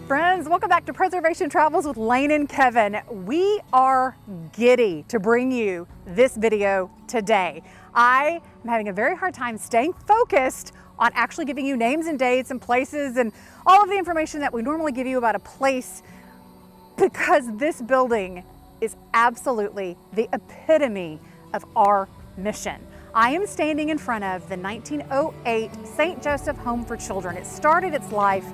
friends, welcome back to Preservation Travels with Lane and Kevin. We are giddy to bring you this video today. I am having a very hard time staying focused on actually giving you names and dates and places and all of the information that we normally give you about a place, because this building is absolutely the epitome of our mission. I am standing in front of the 1908 St. Joseph Home for Children. It started its life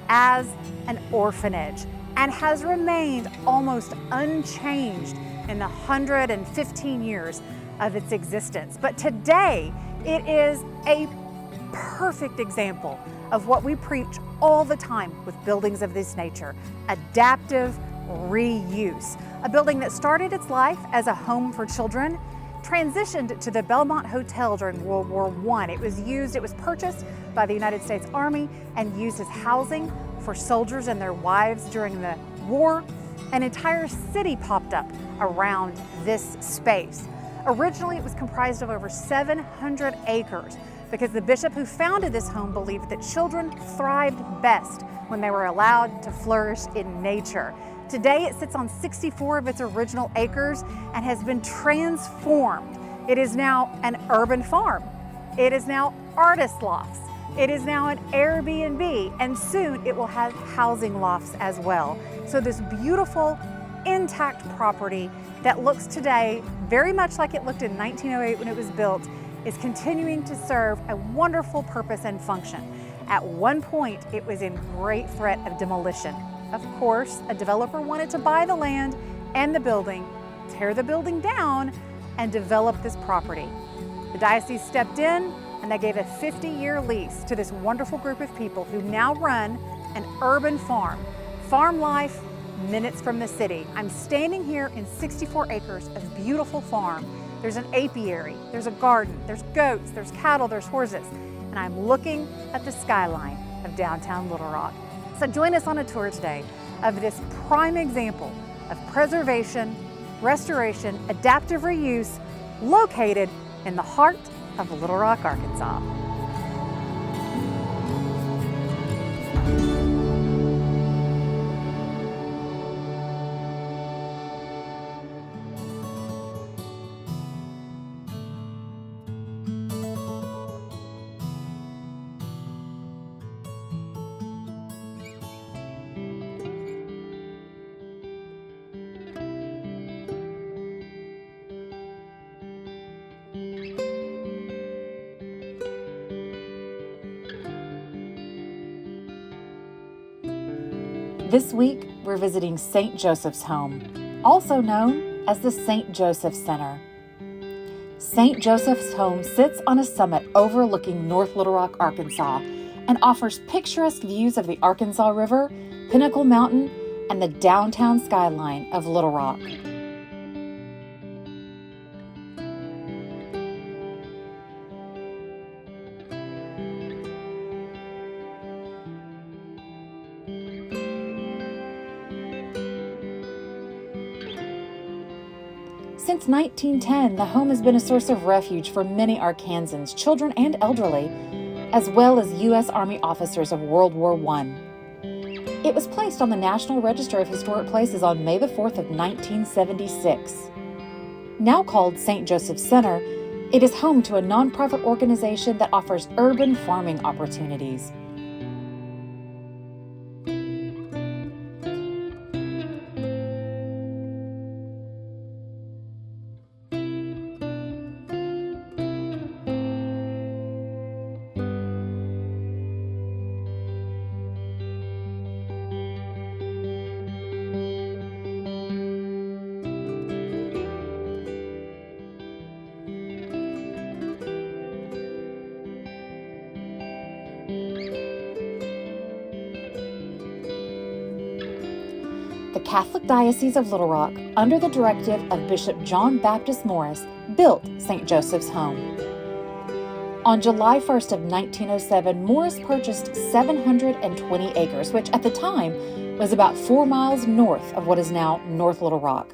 as an orphanage and has remained almost unchanged in the 115 years of its existence. But today, it is a perfect example of what we preach all the time with buildings of this nature: adaptive reuse. A building that started its life as a home for children, transitioned to the Belmont Hotel during World War I. It was purchased by the United States Army and used as housing for soldiers and their wives during the war. An entire city popped up around this space. Originally, it was comprised of over 700 acres because the bishop who founded this home believed that children thrived best when they were allowed to flourish in nature. Today, it sits on 64 of its original acres and has been transformed. It is now an urban farm. It is now artist lofts. It is now an AirBNB, and soon it will have housing lofts as well. So this beautiful, intact property that looks today very much like it looked in 1908 when it was built is continuing to serve a wonderful purpose and function. At one point, it was in great threat of demolition. Of course, a developer wanted to buy the land and the building, tear the building down, and develop this property. The diocese stepped in and they gave a 50-year lease to this wonderful group of people who now run an urban farm. Farm life, minutes from the city. I'm standing here in 64 acres of beautiful farm. There's an apiary, there's a garden, there's goats, there's cattle, there's horses, and I'm looking at the skyline of downtown Little Rock. So join us on a tour today of this prime example of preservation, restoration, adaptive reuse, located in the heart of Little Rock, Arkansas. This week, we're visiting St. Joseph's Home, also known as the St. Joseph Center. St. Joseph's Home sits on a summit overlooking North Little Rock, Arkansas, and offers picturesque views of the Arkansas River, Pinnacle Mountain, and the downtown skyline of Little Rock. Since 1910, the home has been a source of refuge for many Arkansans, children and elderly, as well as U.S. Army officers of World War I. It was placed on the National Register of Historic Places on May the 4th of 1976. Now called St. Joseph Center, it is home to a nonprofit organization that offers urban farming opportunities. The Catholic Diocese of Little Rock, under the directive of Bishop John Baptist Morris, built St. Joseph's Home. On July 1st of 1907, Morris purchased 720 acres, which at the time was about 4 miles north of what is now North Little Rock.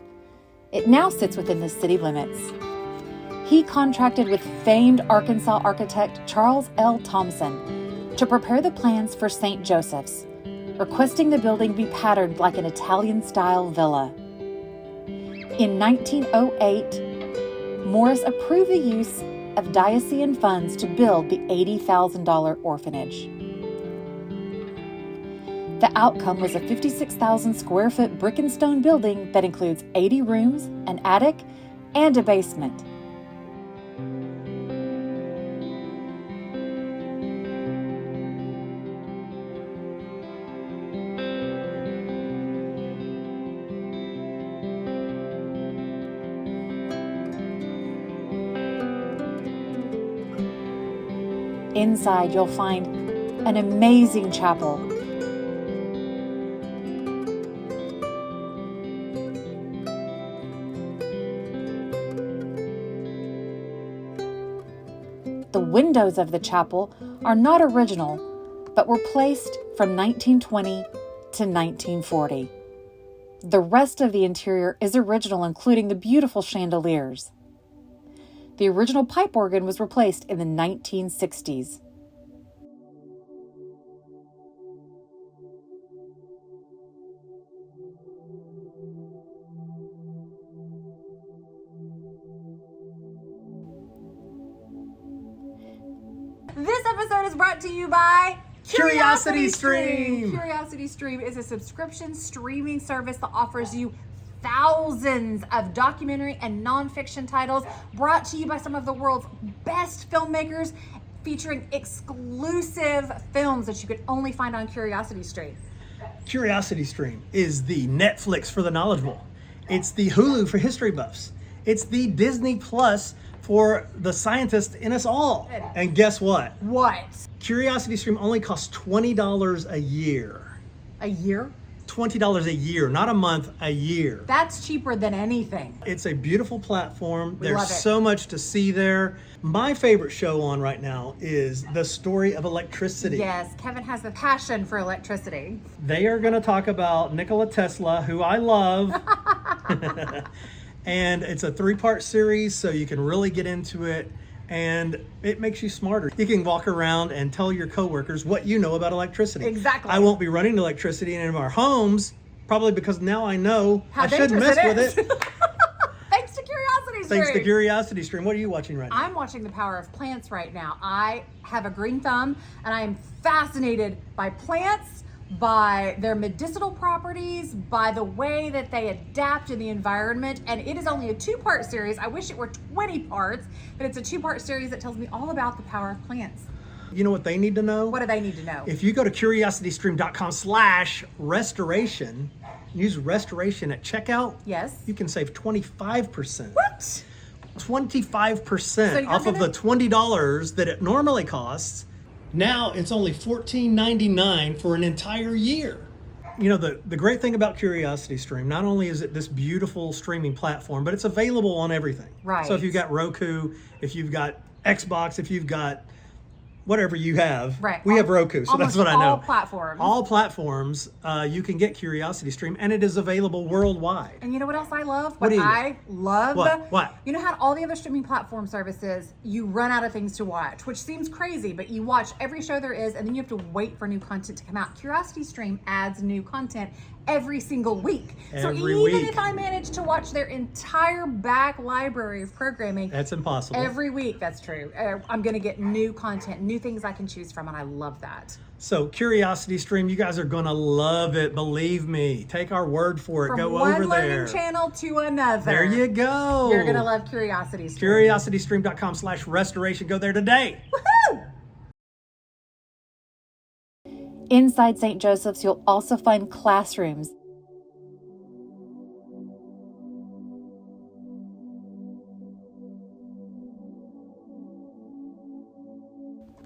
It now sits within the city limits. He contracted with famed Arkansas architect Charles L. Thompson to prepare the plans for St. Joseph's, requesting the building be patterned like an Italian-style villa. In 1908, Morris approved the use of diocesan funds to build the $80,000 orphanage. The outcome was a 56,000 square foot brick and stone building that includes 80 rooms, an attic, and a basement. Inside, you'll find an amazing chapel. The windows of the chapel are not original, but were placed from 1920 to 1940. The rest of the interior is original, including the beautiful chandeliers. The original pipe organ was replaced in the 1960s. This episode is brought to you by Curiosity Stream. Curiosity Stream is a subscription streaming service that offers you thousands of documentary and nonfiction titles brought to you by some of the world's best filmmakers, featuring exclusive films that you could only find on Curiosity Stream. Curiosity Stream is the Netflix for the knowledgeable. It's the Hulu for history buffs. It's the Disney Plus for the scientists in us all. And guess what? What? Curiosity Stream only costs $20 a year. A year? $20 a year, not a month, a year. That's cheaper than anything. It's a beautiful platform. We love There's it. so much to see there. My favorite show on right now is The Story of Electricity. Yes, Kevin has a passion for electricity. They are going to talk about Nikola Tesla, who I love. And it's a 3-part series, so you can really get into it. And it makes you smarter. You can walk around and tell your coworkers what you know about electricity. Exactly. I won't be running electricity in our homes, probably because now I know How I shouldn't dangerous mess it with is. it. Thanks to Curiosity Stream. Thanks to Curiosity Stream. What are you watching right now? I'm watching The Power of Plants right now. I have a green thumb and I am fascinated by plants, by their medicinal properties, by the way that they adapt in the environment. And it is only a 2-part series. I wish it were 20 parts, but it's a 2-part series that tells me all about the power of plants. You know what they need to know? What do they need to know? If you go to curiositystream.com/restoration, use restoration at checkout, Yes. you can save 25%. What? 25% you're off of gonna- the $20 that it normally costs. Now it's only $14.99 for an entire year. You know, the great thing about Curiosity Stream, not only is it this beautiful streaming platform, but it's available on everything. Right. So if you've got Roku, if you've got Xbox, if you've got whatever you have, Right. we have Roku, so that's what I know. All platforms. All platforms, you can get Curiosity Stream, and it is available worldwide. And you know what else I love? What do you I love? What? You know how all the other streaming platform services, you run out of things to watch, which seems crazy, but you watch every show there is, and then you have to wait for new content to come out. Curiosity Stream adds new content every single week. So Every even week. if I manage to watch their entire back library of programming That's impossible. every week, that's true. I'm going to get new content, new things I can choose from, and I love that. So Curiosity Stream, you guys are going to love it. Believe me. Take our word for it. From Go one over learning there. channel to another. There you go. You're going to love Curiosity Stream. Curiositystream.com/restoration. Go there today. Woohoo! Inside St. Joseph's, you'll also find classrooms,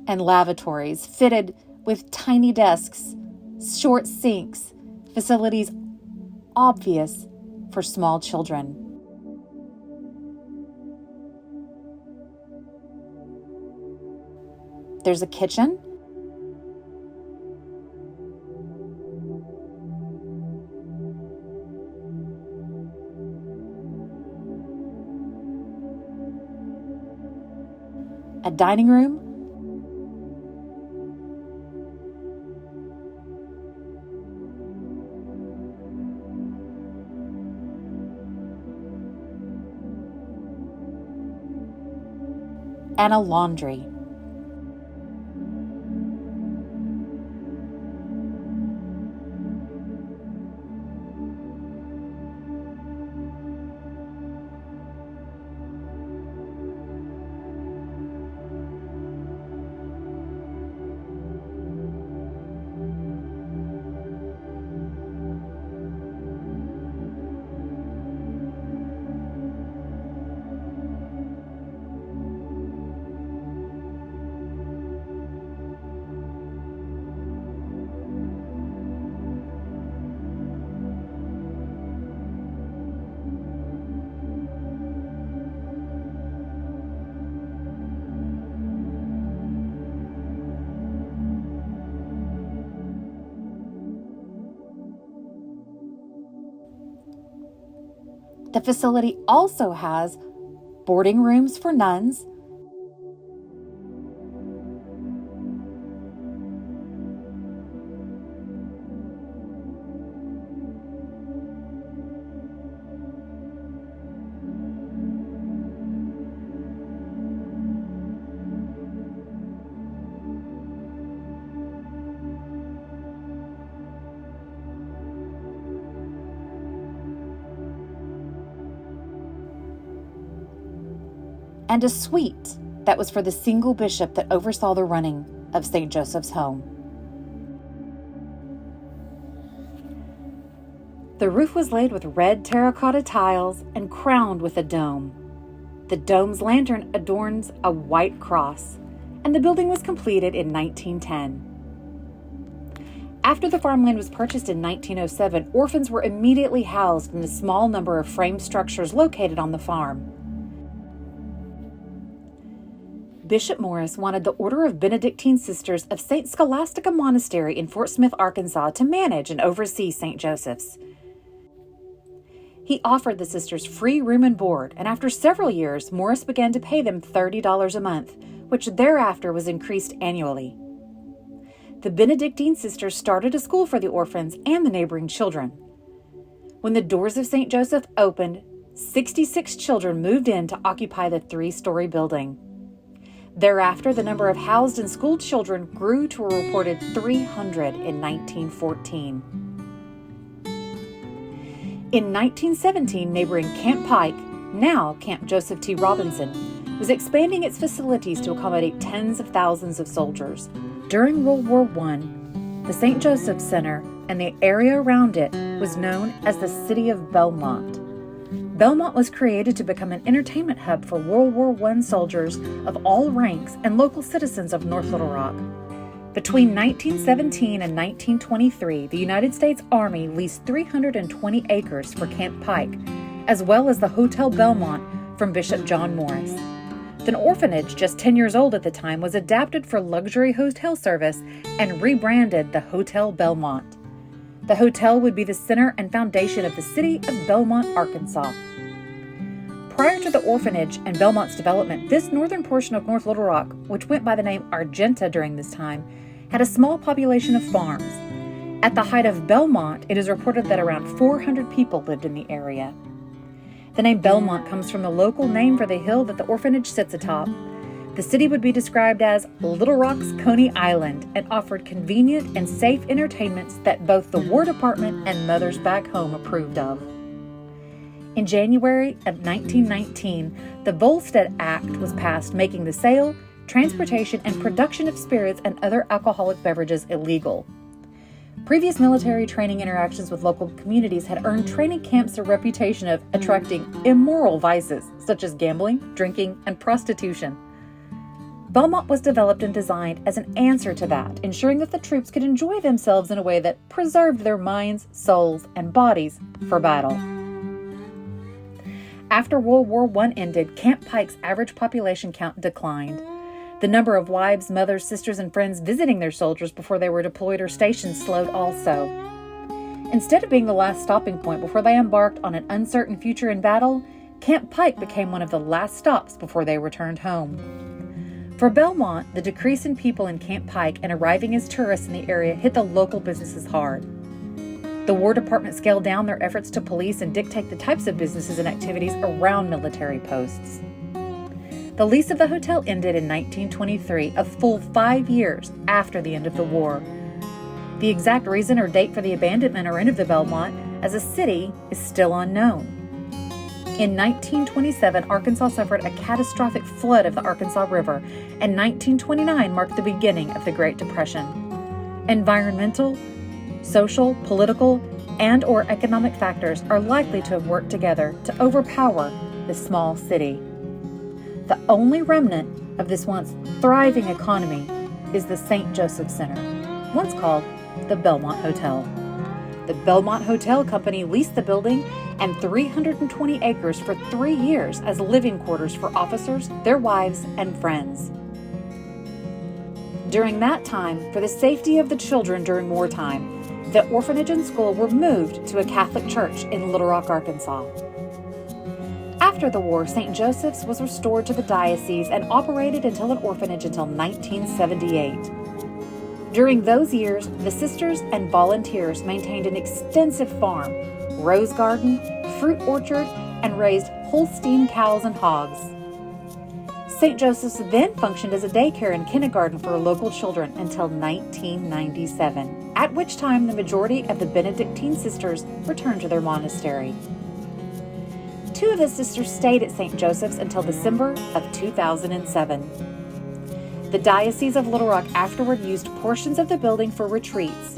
and lavatories fitted with tiny desks, short sinks, facilities obvious for small children. There's a kitchen, a dining room, and a laundry. The facility also has boarding rooms for nuns, and a suite that was for the single bishop that oversaw the running of St. Joseph's home. The roof was laid with red terracotta tiles and crowned with a dome. The dome's lantern adorns a white cross, and the building was completed in 1910. After the farmland was purchased in 1907, orphans were immediately housed in a small number of frame structures located on the farm. Bishop Morris wanted the Order of Benedictine Sisters of St. Scholastica Monastery in Fort Smith, Arkansas, to manage and oversee St. Joseph's. He offered the sisters free room and board, and after several years, Morris began to pay them $30 a month, which thereafter was increased annually. The Benedictine sisters started a school for the orphans and the neighboring children. When the doors of St. Joseph opened, 66 children moved in to occupy the 3-story building. Thereafter, the number of housed and schooled children grew to a reported 300 in 1914. In 1917, neighboring Camp Pike, now Camp Joseph T. Robinson, was expanding its facilities to accommodate tens of thousands of soldiers. During World War I, the St. Joseph Center and the area around it was known as the City of Belmont. Belmont was created to become an entertainment hub for World War I soldiers of all ranks and local citizens of North Little Rock. Between 1917 and 1923, the United States Army leased 320 acres for Camp Pike, as well as the Hotel Belmont from Bishop John Morris. The orphanage, just 10 years old at the time, was adapted for luxury hotel service and rebranded the Hotel Belmont. The hotel would be the center and foundation of the city of Belmont, Arkansas. Prior to the orphanage and Belmont's development, this northern portion of North Little Rock, which went by the name Argenta during this time, had a small population of farms. At the height of Belmont, it is reported that around 400 people lived in the area. The name Belmont comes from the local name for the hill that the orphanage sits atop. The city would be described as Little Rock's Coney Island and offered convenient and safe entertainments that both the War Department and mothers back home approved of. In January of 1919, the Volstead Act was passed, making the sale, transportation, and production of spirits and other alcoholic beverages illegal. Previous military training interactions with local communities had earned training camps a reputation of attracting immoral vices such as gambling, drinking, and prostitution. Belmont was developed and designed as an answer to that, ensuring that the troops could enjoy themselves in a way that preserved their minds, souls, and bodies for battle. After World War I ended, Camp Pike's average population count declined. The number of wives, mothers, sisters, and friends visiting their soldiers before they were deployed or stationed slowed also. Instead of being the last stopping point before they embarked on an uncertain future in battle, Camp Pike became one of the last stops before they returned home. For Belmont, the decrease in people in Camp Pike and arriving as tourists in the area hit the local businesses hard. The War Department scaled down their efforts to police and dictate the types of businesses and activities around military posts. The lease of the hotel ended in 1923, a full 5 years after the end of the war. The exact reason or date for the abandonment or end of the Belmont as a city is still unknown. In 1927, Arkansas suffered a catastrophic flood of the Arkansas River, and 1929 marked the beginning of the Great Depression. Environmental, social, political, and/or economic factors are likely to have worked together to overpower the small city. The only remnant of this once thriving economy is the St. Joseph Center, once called the Belmont Hotel. The Belmont Hotel Company leased the building and 320 acres for 3 years as living quarters for officers, their wives, and friends. During that time, for the safety of the children during wartime, the orphanage and school were moved to a Catholic church in Little Rock, Arkansas. After the war, St. Joseph's was restored to the diocese and operated until an orphanage until 1978. During those years, the sisters and volunteers maintained an extensive farm, rose garden, fruit orchard, and raised Holstein cows and hogs. St. Joseph's then functioned as a daycare and kindergarten for local children until 1997, at which time the majority of the Benedictine sisters returned to their monastery. 2 of the sisters stayed at St. Joseph's until December of 2007. The Diocese of Little Rock afterward used portions of the building for retreats.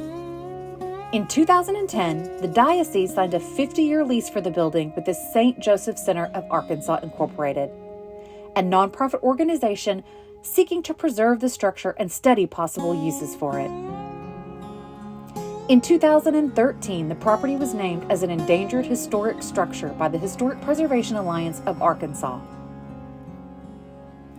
In 2010, the diocese signed a 50-year lease for the building with the St. Joseph Center of Arkansas Incorporated, a nonprofit organization seeking to preserve the structure and study possible uses for it. In 2013, the property was named as an endangered historic structure by the Historic Preservation Alliance of Arkansas.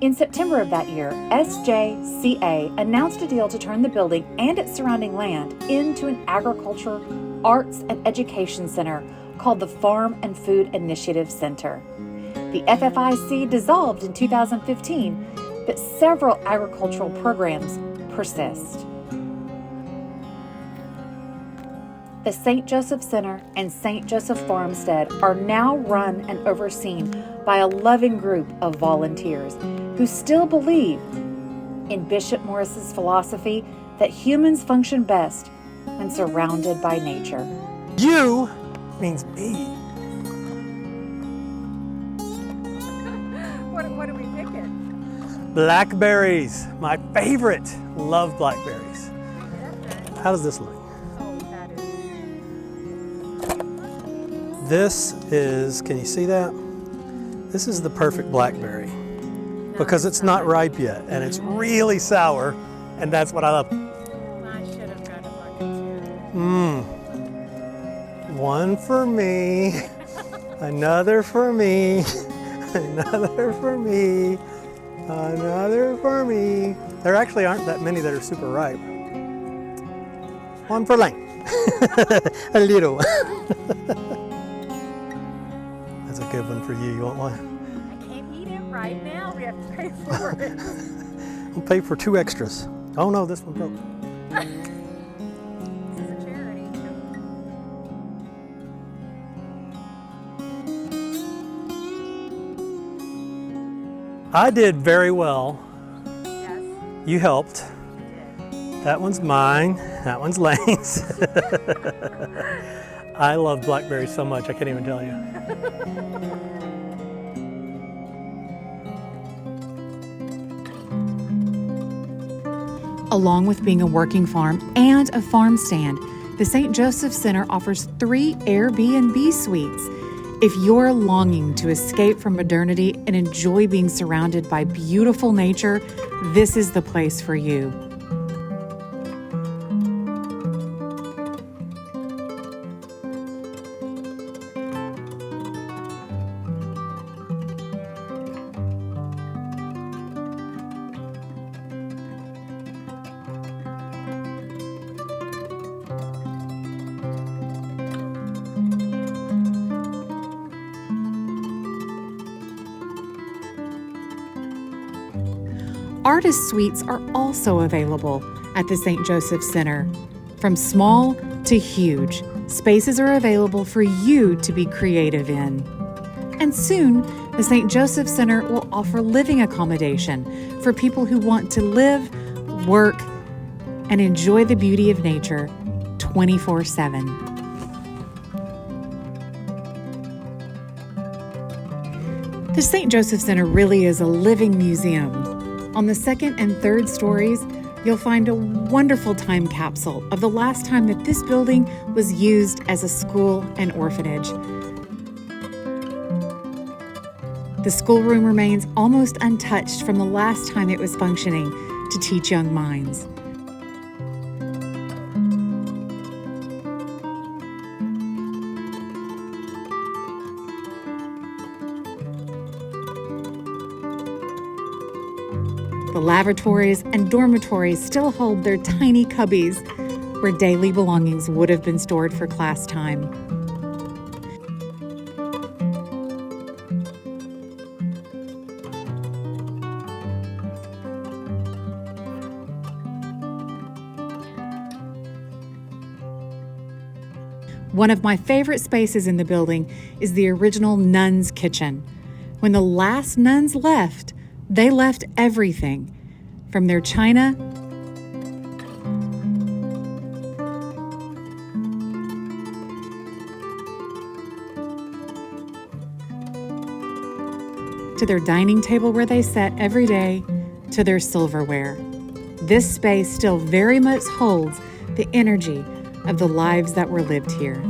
In September of that year, SJCA announced a deal to turn the building and its surrounding land into an agriculture, arts, and education center called the Farm and Food Initiative Center. The FFIC dissolved in 2015, but several agricultural programs persist. The St. Joseph Center and St. Joseph Farmstead are now run and overseen by a loving group of volunteers who still believe in Bishop Morris's philosophy that humans function best when surrounded by nature. You means me. What are we picking? Blackberries, my favorite. Love blackberries. How does this look? This is, can you see that? This is the perfect blackberry because it's not ripe yet and it's really sour, and that's what I love. I should have got a bucket too. One for me, another for me, another for me, another for me. There actually aren't that many that are super ripe. One for Lane. A little. That's a good one for you. You want one? I can't eat it right now. We have to pay for it. We'll pay for 2 extras. Oh no, this one broke. This is a charity. I did very well. Yes. You helped. That one's mine. That one's Lane's. I love blackberries so much, I can't even tell you. Along with being a working farm and a farm stand, the St. Joseph Center offers 3 AirBNB suites. If you're longing to escape from modernity and enjoy being surrounded by beautiful nature, this is the place for you. Artist suites are also available at the St. Joseph Center. From small to huge, spaces are available for you to be creative in. And soon, The St. Joseph Center will offer living accommodation for people who want to live, work, and enjoy the beauty of nature 24/7. The St. Joseph Center really is a living museum. On the second and third stories, you'll find a wonderful time capsule of the last time that this building was used as a school and orphanage. The schoolroom remains almost untouched from the last time it was functioning to teach young minds. The lavatories and dormitories still hold their tiny cubbies where daily belongings would have been stored for class time. One of my favorite spaces in the building is the original nuns' kitchen. When the last nuns left, they left everything, from their china to their dining table where they sat every day, to their silverware. This space still very much holds the energy of the lives that were lived here.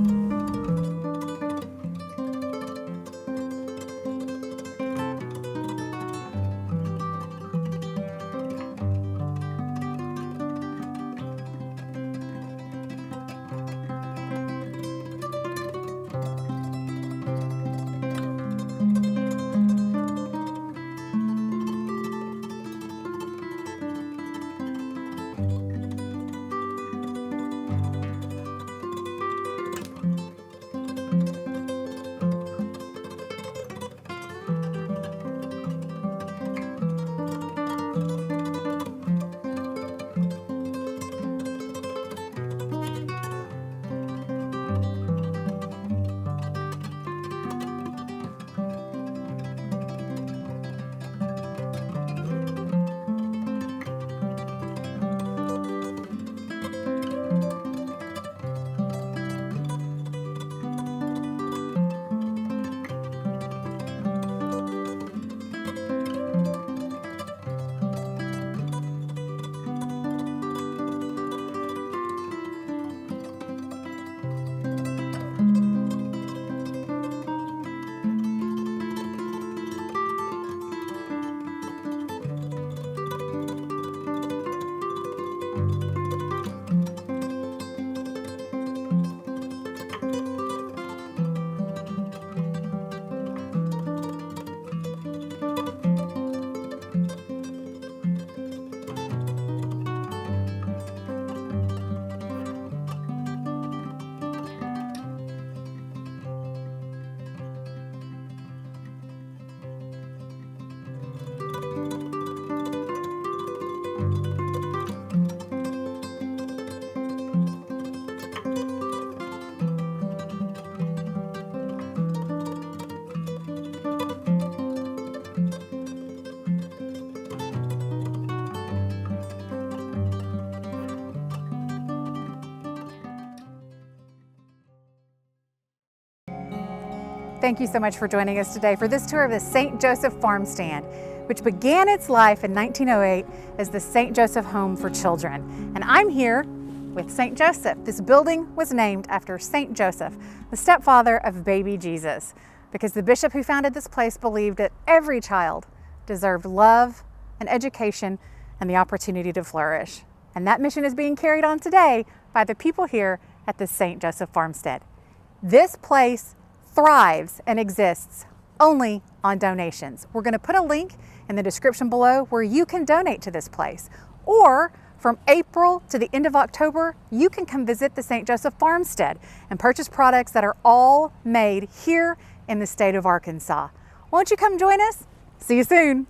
Thank you so much for joining us today for this tour of the St. Joseph Farm Stand, which began its life in 1908 as the St. Joseph Home for Children. And I'm here with St. Joseph. This building was named after St. Joseph, the stepfather of baby Jesus, because the bishop who founded this place believed that every child deserved love and education and the opportunity to flourish. And that mission is being carried on today by the people here at the St. Joseph Farmstead. This place thrives and exists only on donations. We're going to put a link in the description below where you can donate to this place. Or from April to the end of October, you can come visit the St. Joseph Farmstead and purchase products that are all made here in the state of Arkansas. Won't you come join us? See you soon.